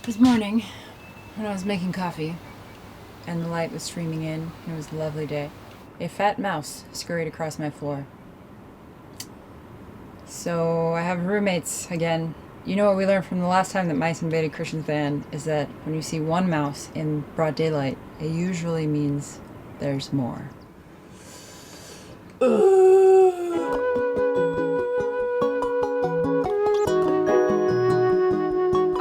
This morning, when I was making coffee and the light was streaming in, it was a lovely day, a fat mouse scurried across my floor. So I have roommates again. You know what we learned from the last time that mice invaded Christian's van is that when you see one mouse in broad daylight, it usually means there's more.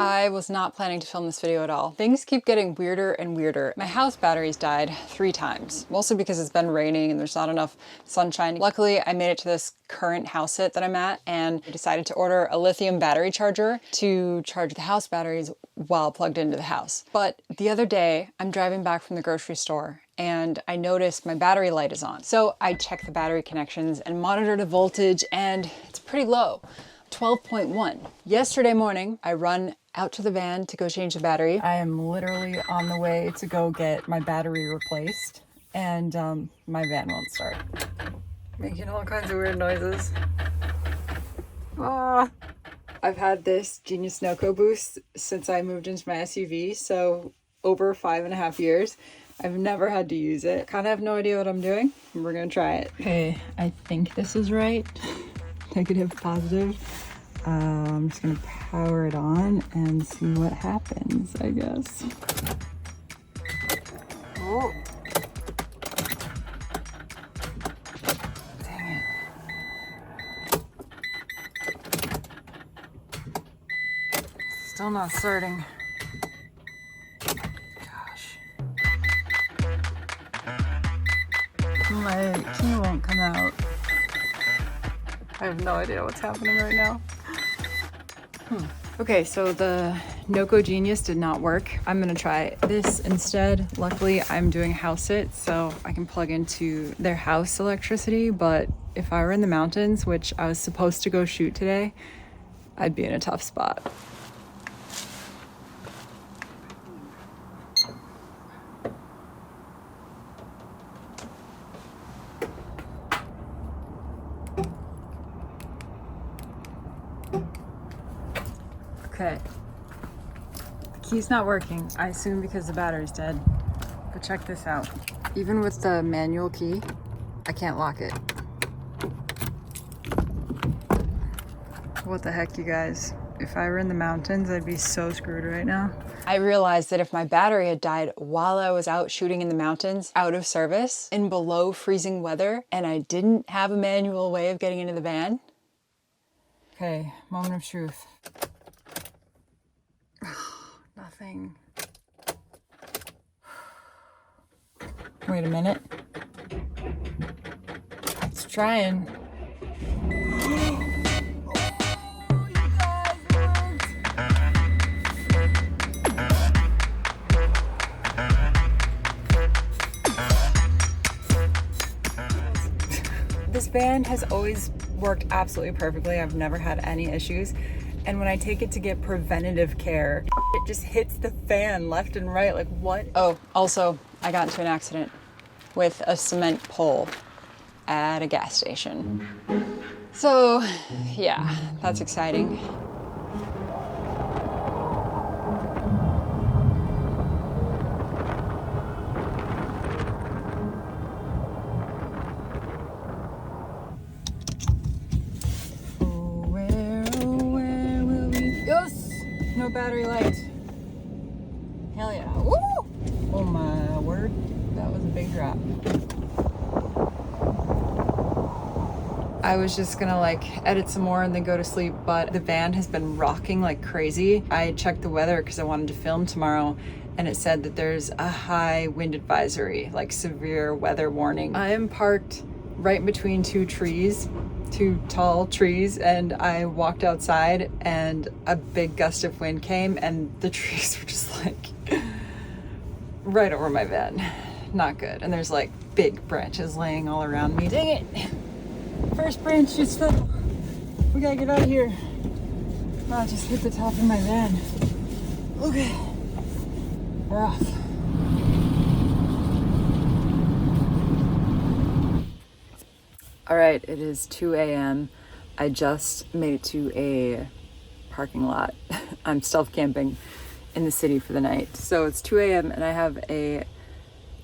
I was not planning to film this video at all. Things keep getting weirder and weirder. My house batteries died 3 times, mostly because it's been raining and there's not enough sunshine. Luckily, I made it to this current house sit that I'm at and decided to order a lithium battery charger to charge the house batteries while plugged into the house. But the other day, I'm driving back from the grocery store and I noticed my battery light is on. So I checked the battery connections and monitored the voltage, and it's pretty low. 12.1. Yesterday morning, I run out to the van to go change the battery. I am literally on the way to go get my battery replaced, and my van won't start. Making all kinds of weird noises. Ah. I've had this Genius Noco boost since I moved into my SUV, so over 5.5 years. I've never had to use it. Kind of have no idea what I'm doing. We're gonna try it. Okay, I think this is right. Negative, positive. I'm just gonna power it on and see what happens, I guess. Oh. Dang it. Still not starting. Gosh. My key won't come out. I have no idea what's happening right now. Okay, so the Noco Genius did not work. I'm gonna try this instead. Luckily, I'm doing house sit, so I can plug into their house electricity, but if I were in the mountains, which I was supposed to go shoot today, I'd be in a tough spot. Okay, the key's not working, I assume because the battery's dead, but check this out. Even with the manual key, I can't lock it. What the heck, you guys? If I were in the mountains, I'd be so screwed right now. I realized that if my battery had died while I was out shooting in the mountains, out of service, in below freezing weather, and I didn't have a manual way of getting into the van. Okay, moment of truth. Nothing. Wait a minute. It's trying. This van has always worked absolutely perfectly. I've never had any issues. And when I take it to get preventative care, it just hits the fan left and right. Like, what? Oh, also, I got into an accident with a cement pole at a gas station. So, yeah, that's exciting. No battery light. Hell yeah. Woo! Oh my word. That was a big drop. I was just gonna edit some more and then go to sleep, but the van has been rocking like crazy. I checked the weather because I wanted to film tomorrow, and it said that there's a high wind advisory, like severe weather warning. I am parked right between two tall trees, and I walked outside and a big gust of wind came and the trees were just right over my van. Not good. And there's big branches laying all around me. Dang it! First branch just fell. We gotta get out of here. Oh, I just hit the top of my van. Okay. We're off. All right, it is 2 a.m. I just made it to a parking lot. I'm stealth camping in the city for the night. So it's 2 a.m. and I have a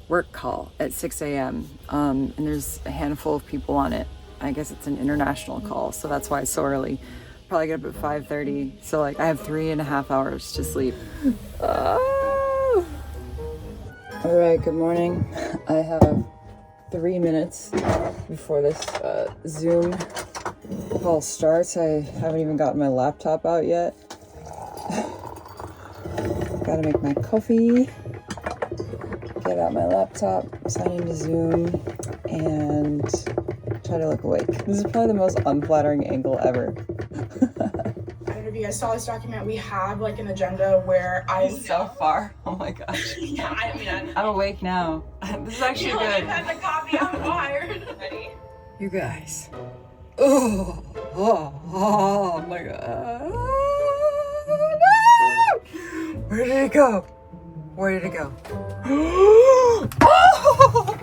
work call at 6 a.m. And there's a handful of people on it. I guess it's an international call, so that's why it's so early. Probably get up at 5:30. So like I have 3.5 hours to sleep. All right, good morning. I have 3 minutes before this Zoom call starts. I haven't even gotten my laptop out yet. Gotta make my coffee, get out my laptop, sign into Zoom, and try to look awake. This is probably the most unflattering angle ever. I don't know if you guys saw this document. We have like an agenda where So far. Oh my gosh. Yeah, I mean, I'm awake now. This is actually good. I've had the coffee. I'm wired. Ready? You guys. Oh my god. No! Where did it go? Where did it go?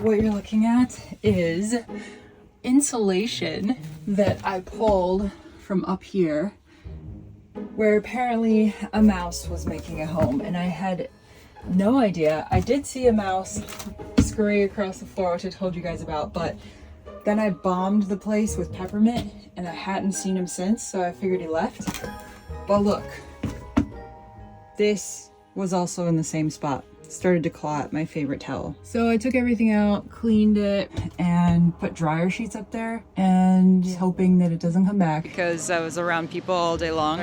What you're looking at is insulation that I pulled from up here, where apparently a mouse was making a home, and I had no idea. I did see a mouse scurry across the floor, which I told you guys about, but then I bombed the place with peppermint and I hadn't seen him since, so I figured he left. But look, this was also in the same spot. Started to claw at my favorite towel. So I took everything out, cleaned it, and put dryer sheets up there, and hoping that it doesn't come back. Because I was around people all day long.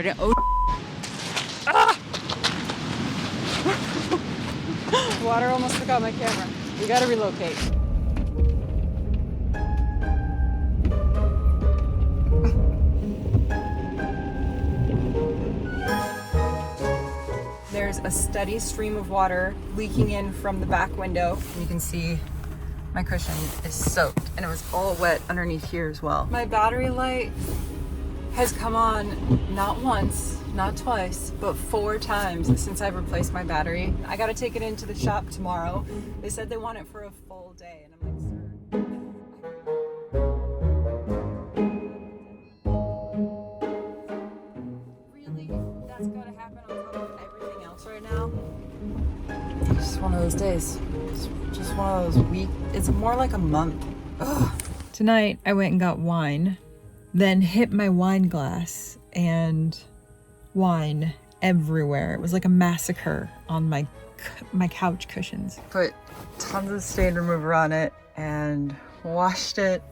Water almost took out my camera. We gotta relocate. There's a steady stream of water leaking in from the back window. You can see my cushion is soaked, and it was all wet underneath here as well. My battery light has come on not once, not twice, but 4 times since I've replaced my battery. I gotta take it into the shop tomorrow. They said they want it for a full day, and I'm like, sir. Really? That's gotta happen on top of everything else right now? It's just one of those days. It's just one of those weeks. It's more like a month. Ugh. Tonight, I went and got wine, then hit my wine glass, and wine everywhere. It was like a massacre on my couch cushions. Put tons of stain remover on it and washed it,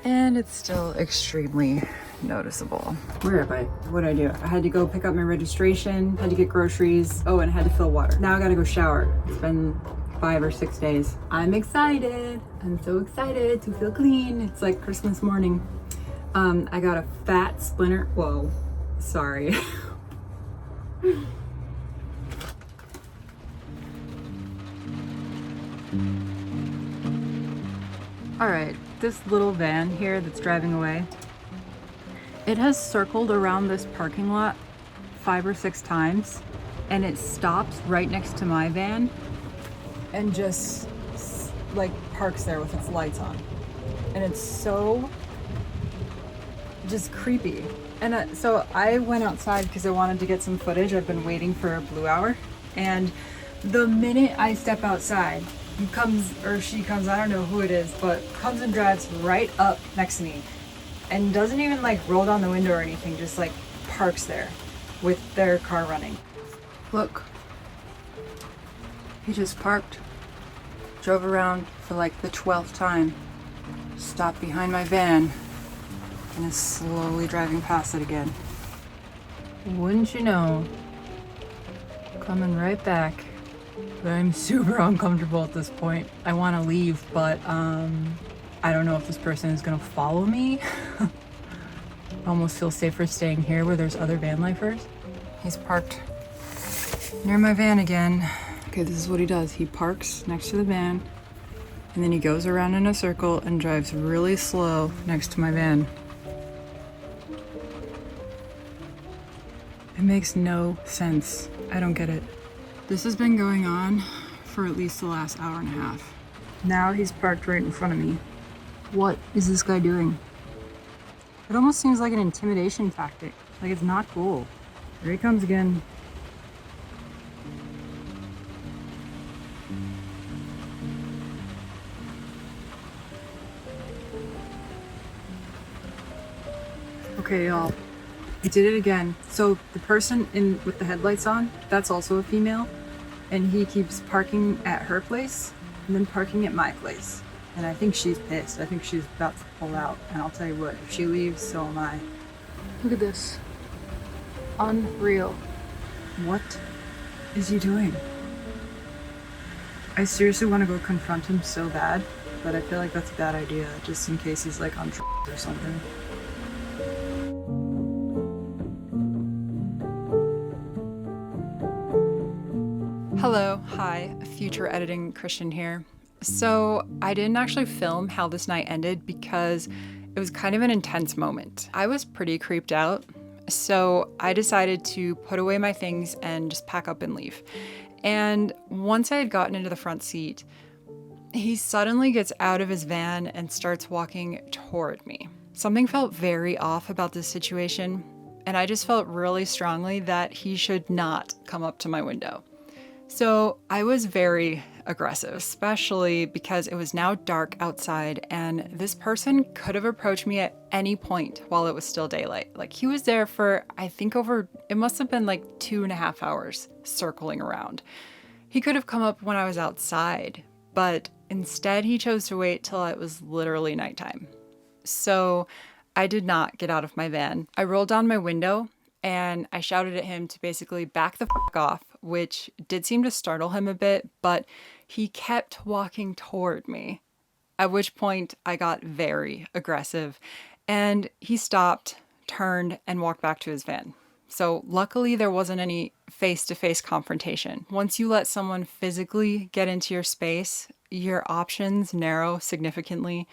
and it's still extremely noticeable. Where am I? What did I do? I had to go pick up my registration, had to get groceries, oh, and I had to fill water. Now I gotta go shower. It's been 5 or 6 days. I'm excited. I'm so excited to feel clean. It's like Christmas morning. I got a fat splinter. Whoa, sorry. All right, this little van here that's driving away, it has circled around this parking lot 5 or 6 times, and it stops right next to my van and just like parks there with its lights on. And it's so just creepy. And so I went outside because I wanted to get some footage. I've been waiting for a blue hour, and the minute I step outside, he comes, or she comes, I don't know who it is, but comes and drives right up next to me and doesn't even like roll down the window or anything, just like parks there with their car running. Look, he just parked, drove around for like the 12th time, stopped behind my van, and is slowly driving past it again. Wouldn't you know, coming right back. But I'm super uncomfortable at this point. I want to leave, but I don't know if this person is gonna follow me. I almost feel safer staying here where there's other van lifers. He's parked near my van again. Okay, this is what he does. He parks next to the van, and then he goes around in a circle and drives really slow next to my van. It makes no sense. I don't get it. This has been going on for at least the last hour and a half. Now he's parked right in front of me. What is this guy doing? It almost seems like an intimidation tactic. Like, it's not cool. Here he comes again. Okay, y'all. I did it again. So the person in with the headlights on, that's also a female, and he keeps parking at her place and then parking at my place. And I think she's pissed. I think she's about to pull out. And I'll tell you what, if she leaves, so am I. Look at this. Unreal. What is he doing? I seriously want to go confront him so bad, but I feel like that's a bad idea, just in case he's like on or something. Hello, hi, future editing Christian here. So I didn't actually film how this night ended because it was kind of an intense moment. I was pretty creeped out, so I decided to put away my things and just pack up and leave. And once I had gotten into the front seat, he suddenly gets out of his van and starts walking toward me. Something felt very off about this situation, and I just felt really strongly that he should not come up to my window. So I was very aggressive, especially because it was now dark outside and this person could have approached me at any point while it was still daylight. Like, he was there for, I think it must have been like 2.5 hours circling around. He could have come up when I was outside, but instead he chose to wait till it was literally nighttime. So I did not get out of my van. I rolled down my window and I shouted at him to basically back the fuck off, which did seem to startle him a bit, but he kept walking toward me. At which point I got very aggressive and he stopped, turned, and walked back to his van. So luckily there wasn't any face-to-face confrontation. Once you let someone physically get into your space, your options narrow significantly.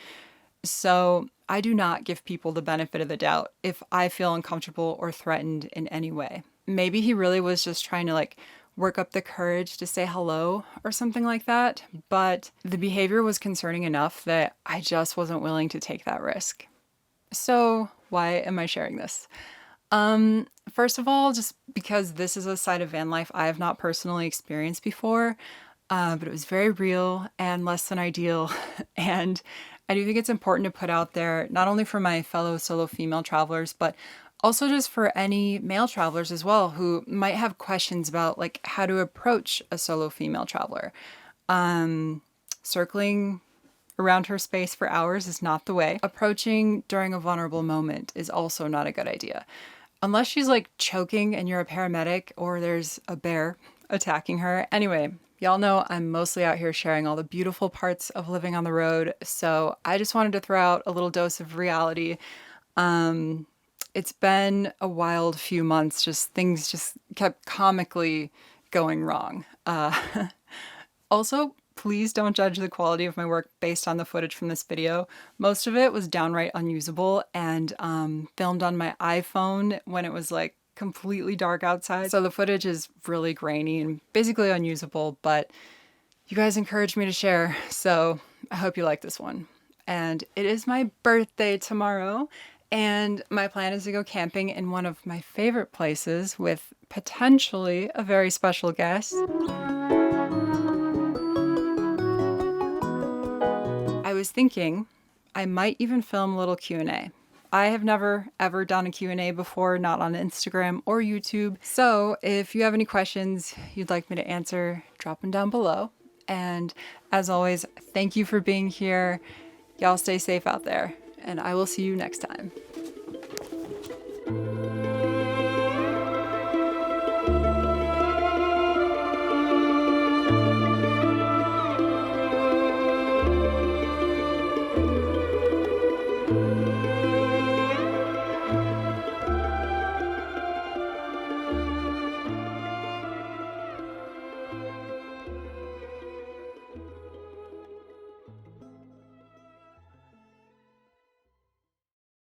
So I do not give people the benefit of the doubt if I feel uncomfortable or threatened in any way. Maybe he really was just trying to work up the courage to say hello or something like that, but the behavior was concerning enough that I just wasn't willing to take that risk. So why am I sharing this? First of all, just because this is a side of van life I have not personally experienced before, but it was very real and less than ideal. And I do think it's important to put out there, not only for my fellow solo female travelers, but also just for any male travelers as well who might have questions about how to approach a solo female traveler. Circling around her space for hours is not the way. Approaching during a vulnerable moment is also not a good idea. Unless she's choking and you're a paramedic or there's a bear attacking her. Anyway, y'all know I'm mostly out here sharing all the beautiful parts of living on the road, so I just wanted to throw out a little dose of reality. It's been a wild few months, things just kept comically going wrong. Also, please don't judge the quality of my work based on the footage from this video. Most of it was downright unusable and filmed on my iPhone when it was completely dark outside. So the footage is really grainy and basically unusable, but you guys encouraged me to share, so I hope you like this one. And it is my birthday tomorrow, and my plan is to go camping in one of my favorite places with potentially a very special guest. I was thinking I might even film a little Q&A. I have never ever done a Q&A before, not on Instagram or YouTube. So if you have any questions you'd like me to answer, drop them down below. And as always, thank you for being here. Y'all stay safe out there, and I will see you next time.